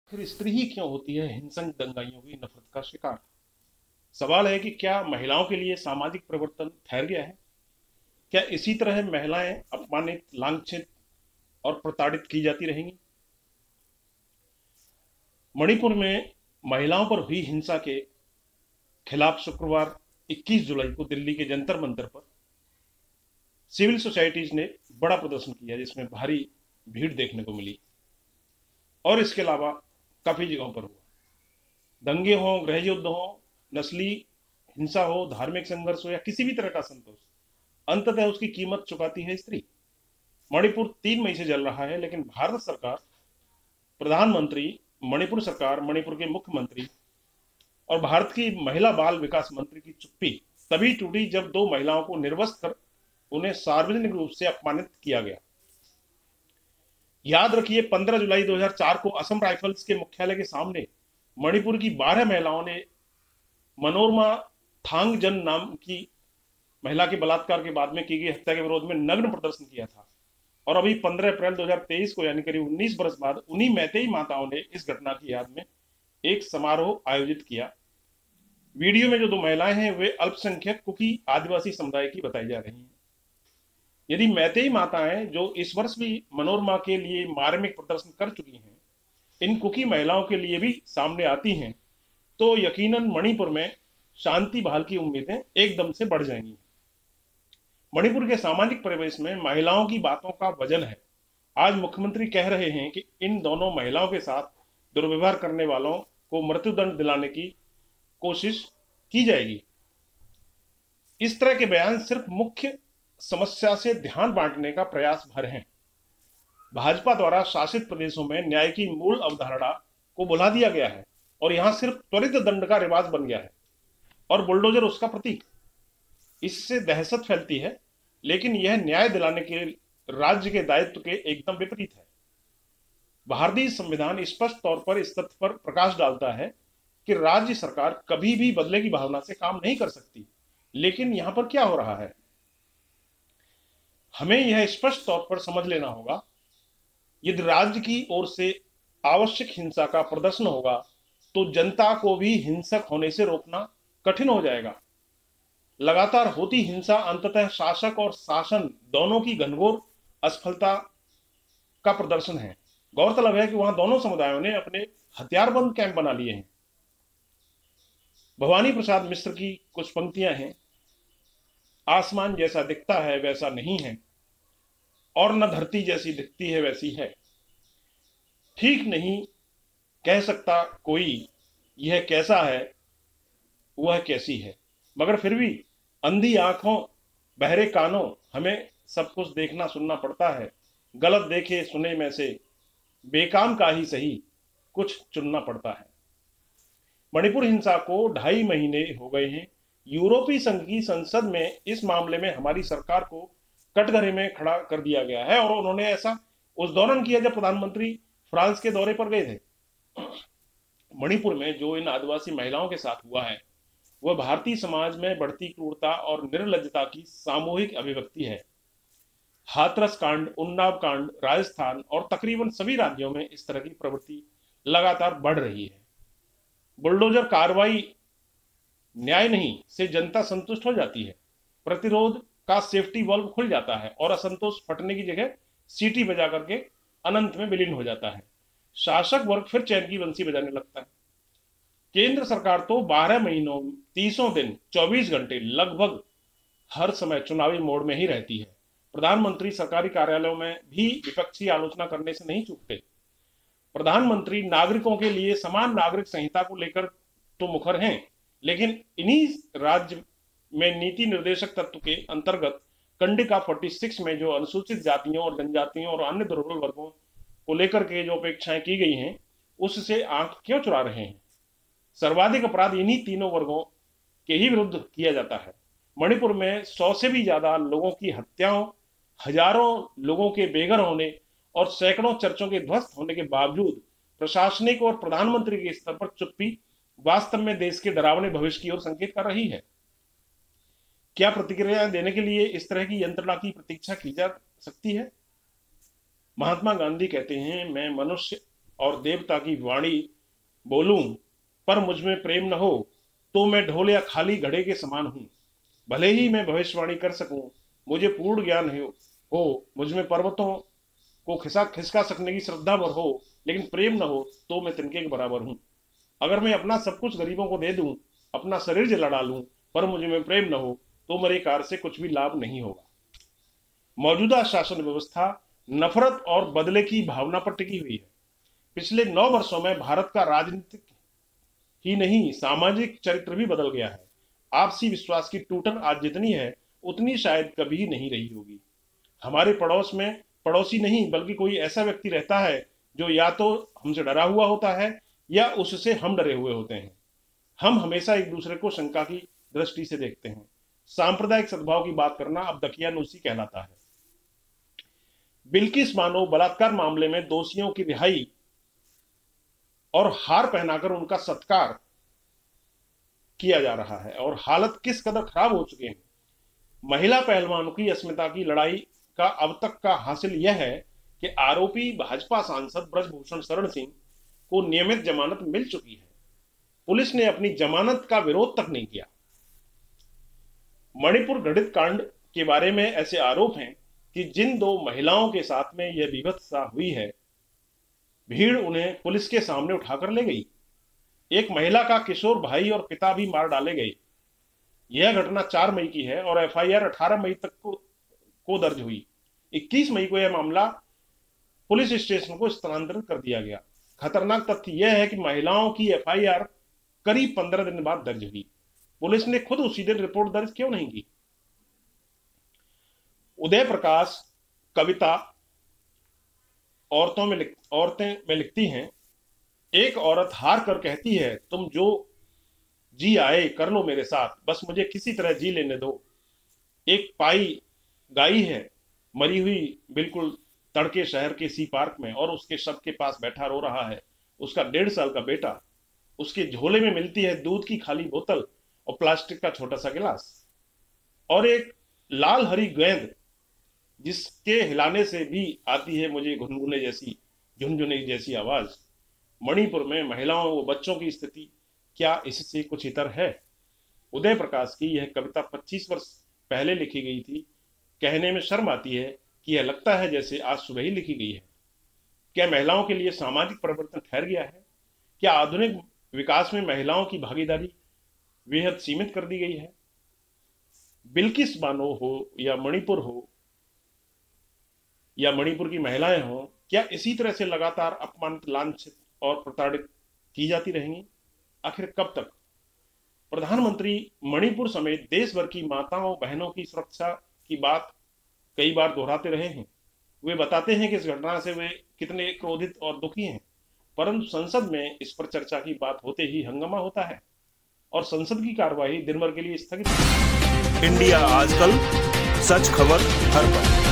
आखिर स्त्री ही क्यों होती है हिंसक दंगाइयों की नफरत का शिकार। सवाल है कि क्या महिलाओं के लिए सामाजिक परिवर्तन ठहर गया है? क्या इसी तरह महिलाएं अपमानित, लांछित और प्रताड़ित की जाती रहेंगी? मणिपुर में महिलाओं पर हुई हिंसा के खिलाफ शुक्रवार 21 जुलाई को दिल्ली के जंतर मंतर पर सिविल सोसाइटीज ने बड़ा प्रदर्शन किया, जिसमें भारी भीड़ देखने को मिली। और इसके अलावा काफी जगहों पर हुआ, दंगे हों, गृह युद्ध हो, नस्ली हिंसा हो, धार्मिक संघर्ष हो या किसी भी तरह का संतोष, अंततः उसकी कीमत चुकाती है स्त्री। मणिपुर 3 मई से जल रहा है, लेकिन भारत सरकार, प्रधानमंत्री, मणिपुर सरकार, मणिपुर के मुख्यमंत्री और भारत की महिला बाल विकास मंत्री की चुप्पी तभी टूटी जब दो महिलाओं को निर्वस्त्र कर उन्हें सार्वजनिक रूप से अपमानित किया गया। याद रखिए, 15 जुलाई 2004 को असम राइफल्स के मुख्यालय के सामने मणिपुर की 12 महिलाओं ने मनोरमा थांगजन नाम की महिला के बलात्कार के बाद में की गई हत्या के विरोध में नग्न प्रदर्शन किया था। और अभी 15 अप्रैल 2023 को, यानी करीब 19 वर्ष बाद, उन्हीं मैतेई माताओं ने इस घटना की याद में एक समारोह आयोजित किया। वीडियो में जो दो महिलाएं हैं वे अल्पसंख्यक कुकी आदिवासी समुदाय की बताई जा रही हैं। यदि मैतेई माताएं, जो इस वर्ष भी मनोरमा के लिए मार्मिक प्रदर्शन कर चुकी हैं, इन कुकी महिलाओं के लिए भी सामने आती हैं, तो यकीनन मणिपुर में शांति बहाल की उम्मीदें एकदम से बढ़ जाएंगी। मणिपुर के सामाजिक परिवेश में महिलाओं की बातों का वजन है। आज मुख्यमंत्री कह रहे हैं कि इन दोनों महिलाओं के साथ दुर्व्यवहार करने वालों को मृत्युदंड दिलाने की कोशिश की जाएगी। इस तरह के बयान सिर्फ मुख्य समस्या से ध्यान बांटने का प्रयास भर हैं। भाजपा द्वारा शासित प्रदेशों में न्याय की मूल अवधारणा को भुला दिया गया है और यहां सिर्फ त्वरित दंड का रिवाज बन गया है और बुलडोजर उसका प्रतीक। इससे दहशत फैलती है, लेकिन यह न्याय दिलाने के राज्य के दायित्व के एकदम विपरीत है। भारतीय संविधान स्पष्ट तौर पर इस तथ्य पर प्रकाश डालता है कि राज्य सरकार कभी भी बदले की भावना से काम नहीं कर सकती। लेकिन यहां पर क्या हो रहा है, हमें यह स्पष्ट तौर पर समझ लेना होगा। यदि राज्य की ओर से आवश्यक हिंसा का प्रदर्शन होगा तो जनता को भी हिंसक होने से रोकना कठिन हो जाएगा। लगातार होती हिंसा अंततः शासक और शासन दोनों की घनघोर असफलता का प्रदर्शन है। गौरतलब है कि वहां दोनों समुदायों ने अपने हथियारबंद कैंप बना लिए हैं। भवानी प्रसाद मिश्र की कुछ पंक्तियां हैं, आसमान जैसा दिखता है वैसा नहीं है और न धरती जैसी दिखती है वैसी है। ठीक नहीं कह सकता कोई यह कैसा है, वह कैसी है, मगर फिर भी अंधी आंखों, बहरे कानों, हमें सब कुछ देखना सुनना पड़ता है। गलत देखे सुने में से बेकाम का ही सही कुछ चुनना पड़ता है। मणिपुर हिंसा को 2.5 महीने हो गए हैं। यूरोपीय संघ की संसद में इस मामले में हमारी सरकार को कटघरे में खड़ा कर दिया गया है और उन्होंने ऐसा उस दौरान किया जब प्रधानमंत्री फ्रांस के दौरे पर गए थे। मणिपुर में जो इन आदिवासी महिलाओं के साथ हुआ है वह भारतीय समाज में बढ़ती क्रूरता और निर्लज्जता की सामूहिक अभिव्यक्ति है। हाथरस कांड, उन्नाव कांड, राजस्थान और तकरीबन सभी राज्यों में इस तरह की प्रवृत्ति लगातार बढ़ रही है। बुलडोजर कार्रवाई न्याय नहीं से जनता संतुष्ट हो जाती है। प्रतिरोध का सेफ्टी वॉल्व खुल जाता है और असंतोष फटने की जगह सीटी बजा करके अनंत में विलीन हो जाता है। शासक वर्ग फिर चैन की बंसी बजाने लगता है। केंद्र सरकार तो 12 महीनों, 30 दिन, 24 घंटे लगभग हर समय चुनावी मोड में ही रहती है। प्रधानमंत्री सरकारी कार्यालयों में भी विपक्षी आलोचना करने से नहीं चूकते। प्रधानमंत्री नागरिकों के लिए समान नागरिक संहिता को लेकर तो मुखर हैं, लेकिन इन्हीं राज्य में नीति निर्देशक तत्व के अंतर्गत कंडिका 46 में जो अनुसूचित जातियों और जनजातियों और अन्य दुर्बल वर्गों को लेकर के जो अपेक्षाएं की गई हैं, उससे आंख क्यों चुरा रहे हैं? सर्वाधिक अपराध इन्हीं तीनों वर्गों के ही विरुद्ध किया जाता है। मणिपुर में 100 से भी ज्यादा लोगों की हत्याओं, हजारों लोगों के बेघर होने और सैकड़ों चर्चों के ध्वस्त होने के बावजूद प्रशासनिक और प्रधानमंत्री के स्तर पर चुप्पी वास्तव में देश के डरावने भविष्य की ओर संकेत कर रही है। क्या प्रतिक्रिया देने के लिए इस तरह की यंत्रणा की प्रतीक्षा की जा सकती है? महात्मा गांधी कहते हैं, मैं मनुष्य और देवता की वाणी बोलूं, पर मुझ में प्रेम न हो तो मैं ढोल या खाली घड़े के समान हूं। भले ही मैं भविष्यवाणी कर सकूं, मुझे पूर्ण ज्ञान हो, मुझ में पर्वतों को खिसका सकने की श्रद्धा भर हो, लेकिन प्रेम न हो तो मैं तिनके के बराबर हूं। अगर मैं अपना सब कुछ गरीबों को दे दूं, अपना शरीर जला डालूं, पर मुझे में प्रेम न हो तो मेरे कार्य से कुछ भी लाभ नहीं होगा। मौजूदा शासन व्यवस्था नफरत और बदले की भावना पर टिकी हुई है। पिछले 9 वर्षों में भारत का राजनीतिक ही नहीं, सामाजिक चरित्र भी बदल गया है। आपसी विश्वास की टूटन आज जितनी है उतनी शायद कभी नहीं रही होगी। हमारे पड़ोस में पड़ोसी नहीं बल्कि कोई ऐसा व्यक्ति रहता है जो या तो हमसे डरा हुआ होता है या उससे हम डरे हुए होते हैं। हम हमेशा एक दूसरे को शंका की दृष्टि से देखते हैं। सांप्रदायिक सद्भाव की बात करना अब दकियानूसी कहलाता है। बिल्किस बानो बलात्कार मामले में दोषियों की रिहाई और हार पहनाकर उनका सत्कार किया जा रहा है, और हालत किस कदर खराब हो चुके हैं। महिला पहलवानों की अस्मिता की लड़ाई का अब तक का हासिल यह है कि आरोपी भाजपा सांसद ब्रजभूषण शरण सिंह को नियमित जमानत मिल चुकी है। पुलिस ने अपनी जमानत का विरोध तक नहीं किया। मणिपुर घटित कांड के बारे में ऐसे आरोप हैं कि जिन 2 महिलाओं के साथ में यह विभत्सता हुई है, भीड़ उन्हें पुलिस के सामने उठाकर ले गई। एक महिला का किशोर भाई और पिता भी मार डाले गए। यह घटना 4 मई की है और एफआईआर 18 मई तक को दर्ज हुई। 21 मई को यह मामला पुलिस स्टेशन को स्थानांतरित कर दिया गया। खतरनाक तथ्य यह है कि महिलाओं की एफआईआर करीब 15 दिन बाद दर्ज हुई। पुलिस ने खुद उसी दिन रिपोर्ट दर्ज क्यों नहीं की? उदय प्रकाश कविता औरतें में लिखती हैं, एक औरत हार कर कहती है, तुम जो जी आए कर लो मेरे साथ, बस मुझे किसी तरह जी लेने दो। एक पाई गाई है मरी हुई बिल्कुल तड़के शहर के सी पार्क में, और उसके शव के पास बैठा रो रहा है उसका 1.5 साल का बेटा। उसके झोले में मिलती है दूध की खाली बोतल और प्लास्टिक का छोटा सा गिलास, और एक लाल हरी गेंद जिसके हिलाने से भी आती है मुझे झुनझुने जैसी आवाज। मणिपुर में महिलाओं व बच्चों की स्थिति क्या इससे कुछ इतर है? उदय प्रकाश की यह कविता 25 वर्ष पहले लिखी गई थी। कहने में शर्म आती है कि यह लगता है जैसे आज सुबह ही लिखी गई है। क्या महिलाओं के लिए सामाजिक परिवर्तन ठहर गया है? क्या आधुनिक विकास में महिलाओं की भागीदारी बेहद सीमित कर दी गई है? बिल्किस बानो हो या मणिपुर की महिलाएं हो, क्या इसी तरह से लगातार अपमानित, लांछित और प्रताड़ित की जाती रहेंगी? आखिर कब तक? प्रधानमंत्री मणिपुर समेत देश भर की माताओं बहनों की सुरक्षा की बात कई बार दोहराते रहे हैं। वे बताते हैं कि इस घटना से वे कितने क्रोधित और दुखी हैं, परंतु संसद में इस पर चर्चा की बात होते ही हंगामा होता है और संसद की कार्यवाही दिन भर के लिए स्थगित। इंडिया आजकल, सच खबर हर पल।